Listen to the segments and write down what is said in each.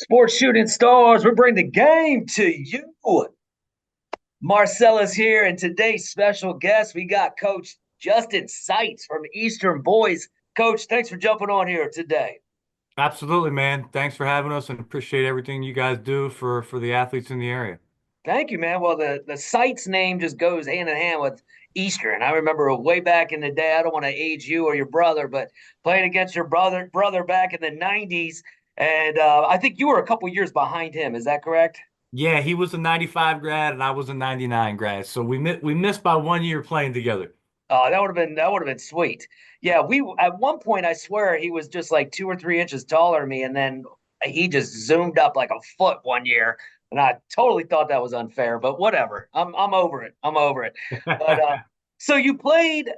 Sports Shooting Stars, we bring the game to you. Marcella's here, and today's special guest, we got Coach Justin Seitz from Eastern Boys. Coach, thanks for jumping on here today. Absolutely, man. Thanks for having us and appreciate everything you guys do for the athletes in the area. Thank you, man. Well, the Seitz name just goes hand in hand with Eastern. I remember way back in the day, I don't want to age you or your brother, but playing against your brother back in the 90s. And I think you were a couple years behind him. Is that correct? Yeah, he was a 95 grad and I was a 99 grad. So we missed by 1 year playing together. Oh, that would have been sweet. Yeah, we at one point I swear he was just like 2 or 3 inches taller than me, and then he just zoomed up like a foot one year, and I totally thought that was unfair. But whatever, I'm over it. I'm over it. But so you played,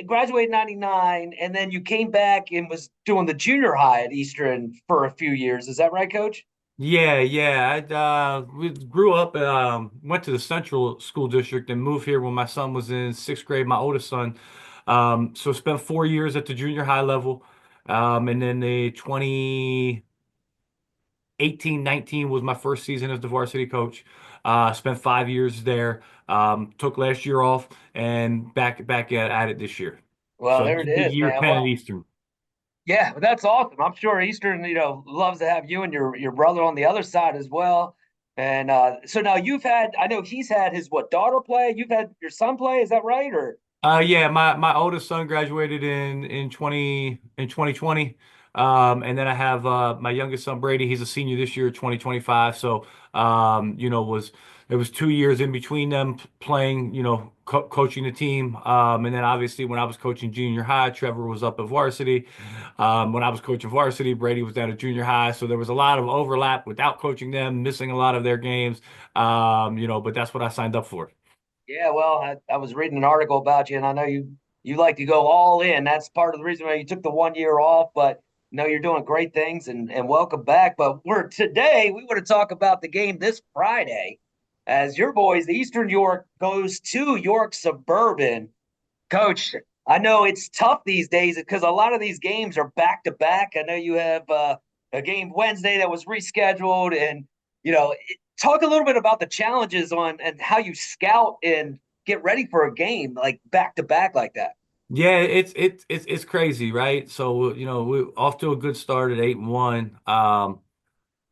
graduated '99, and then you came back and was doing the junior high at Eastern for a few years. Is that right, Coach? Yeah. We grew up, went to the Central School District and moved here when my son was in sixth grade, my oldest son. So spent 4 years at the junior high level. And then the 2018-19 was my first season as the varsity coach. Spent 5 years there. Took last year off and back at it this year. Well, So there it did is, year man. 10 at Well, Eastern. yeah, that's awesome. I'm sure Eastern, loves to have you and your brother on the other side as well. And so now I know he's had his daughter play. You've had your son play. Is that right? Or Yeah, my oldest son graduated in 2020. And then I have my youngest son Brady. He's a senior this year, 2025. So was there was 2 years in between them playing, coaching the team. And then obviously when I was coaching junior high, Trevor was up at varsity. When I was coaching varsity, Brady was down at junior high. So there was a lot of overlap without coaching them, missing a lot of their games. But that's what I signed up for. yeah, well, I was reading an article about you, and I know you like to go all in. That's part of the reason why you took the one year off. But you're doing great things, and welcome back. But we want to talk about the game this Friday, as your boys, the Eastern York, goes to York Suburban. Coach, I know it's tough these days because a lot of these games are back to back. I know you have a game Wednesday that was rescheduled, and talk a little bit about the challenges on and how you scout and get ready for a game like back to back like that. Yeah, it's crazy, right? So, we're off to a good start at 8-1.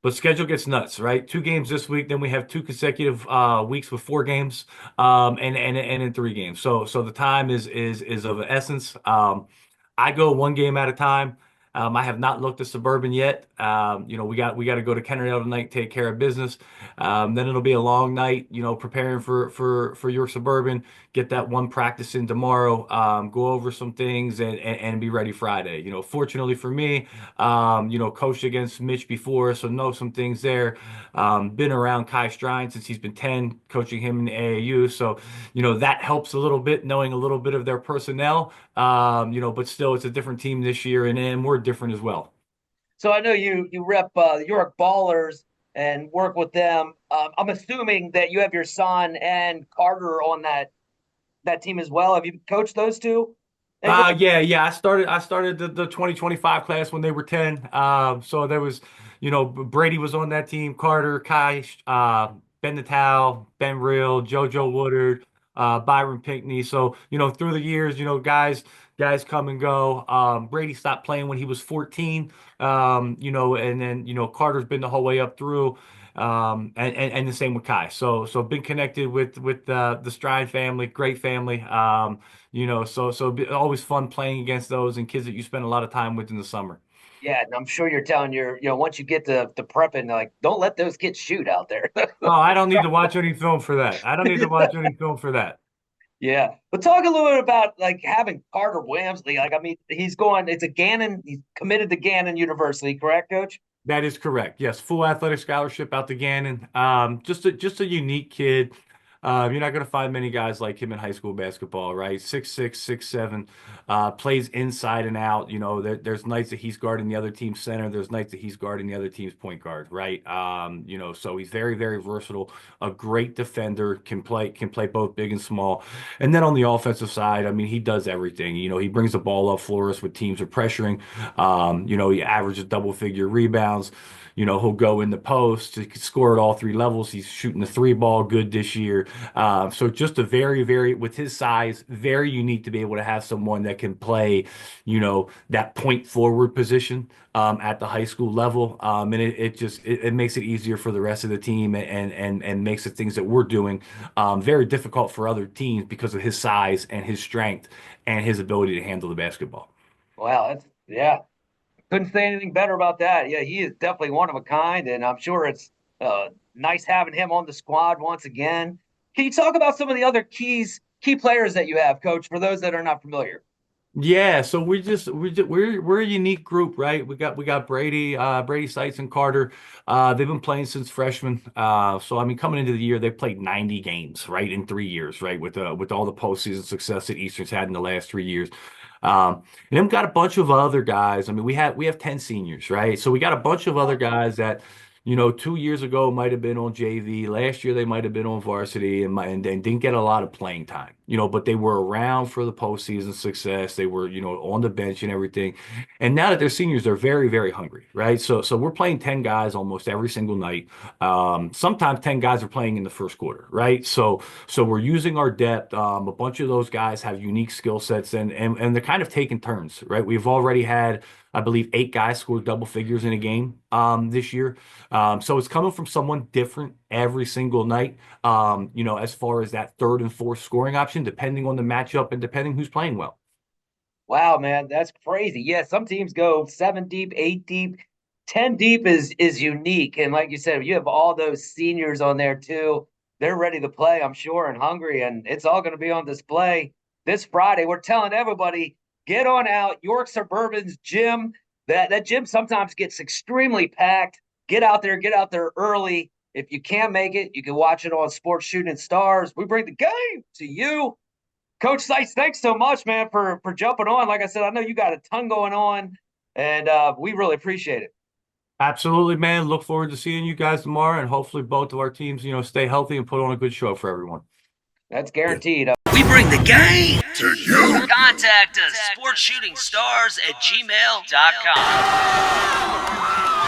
But schedule gets nuts, right? 2 games this week, then we have two consecutive weeks with 4 games, and in 3 games. So the time is of essence. I go one game at a time. I have not looked at Suburban yet. We got to go to Kennerdale tonight, take care of business. Then it'll be a long night, preparing for your Suburban. Get that one practice in tomorrow. Go over some things and be ready Friday. Fortunately for me, coached against Mitch before, so know some things there. Been around Kai Strine since he's been 10, coaching him in the AAU. So, that helps a little bit, knowing a little bit of their personnel. But still, it's a different team this year, and we're different as well. So I know you rep York Ballers and work with them. I'm assuming that you have your son and Carter on that team as well. Have you coached those two? Anybody? Yeah. I started the 2025 class when they were 10. So there was, Brady was on that team, Carter, Kai, Ben Natal, Ben Real, JoJo Woodard, Byron Pinkney. So, through the years, guys come and go. Brady stopped playing when he was 14. And then, Carter's been the whole way up through. And the same with Kai. So been connected with the Stride family, great family. Always fun playing against those and kids that you spend a lot of time with in the summer. Yeah, and I'm sure you're telling once you get to prepping, like, don't let those kids shoot out there. Oh, I don't need to watch any film for that. I don't need to watch any film for that. Yeah, but talk a little bit about like having Carter Wamsley. Like, I mean, he's going. It's a Gannon. He's committed to Gannon University, correct, Coach? That is correct. Yes, full athletic scholarship out to Gannon. Just a unique kid. You're not going to find many guys like him in high school basketball, right? 6'6", 6'7", plays inside and out. There's nights that he's guarding the other team's center. There's nights that he's guarding the other team's point guard, right? So he's very, very versatile. A great defender, can play both big and small. And then on the offensive side, I mean, he does everything. He brings the ball up for us when teams are pressuring. He averages double-figure rebounds. He'll go in the post. He could score at all three levels. He's shooting the three ball good this year. So just a very, very, with his size, very unique to be able to have someone that can play, that point forward position at the high school level. And it makes it easier for the rest of the team and makes the things that we're doing very difficult for other teams because of his size and his strength and his ability to handle the basketball. Wow, yeah. Couldn't say anything better about that. Yeah, he is definitely one of a kind, and I'm sure it's nice having him on the squad once again. Can you talk about some of the other key players that you have, Coach, for those that are not familiar? Yeah, so we're a unique group, right? We got Brady, Seitz, and Carter. They've been playing since freshmen. So I mean, coming into the year, they've played 90 games, right, in 3 years, right, with all the postseason success that Eastern's had in the last 3 years. And then we got a bunch of other guys. I mean, we have 10 seniors, right? So we got a bunch of other guys that, 2 years ago might have been on JV. Last year they might have been on varsity and didn't get a lot of playing time, but they were around for the postseason success. They were, on the bench and everything. And now that they're seniors, they're very, very hungry, right? So we're playing 10 guys almost every single night. Sometimes 10 guys are playing in the first quarter, right? So we're using our depth. A bunch of those guys have unique skill sets and they're kind of taking turns, right? We've already had, I believe, 8 guys score double figures in a game this year. So it's coming from someone different every single night, as far as that third and fourth scoring option, depending on the matchup and depending who's playing well. Wow, man, that's crazy. Yeah, some teams go 7 deep, 8 deep, 10 deep is unique. And like you said, you have all those seniors on there too. They're ready to play, I'm sure, and hungry, and it's all going to be on display this Friday. We're telling everybody, get on out. York Suburban's gym. That gym sometimes gets extremely packed. Get out there early. If you can't make it, you can watch it on Sports Shooting Stars. We bring the game to you. Coach Seitz, thanks so much, man, for jumping on. Like I said, I know you got a ton going on, and we really appreciate it. Absolutely, man. Look forward to seeing you guys tomorrow, and hopefully both of our teams, stay healthy and put on a good show for everyone. That's guaranteed. We bring the game to you. Contact us, sportsshootingstars@gmail.com.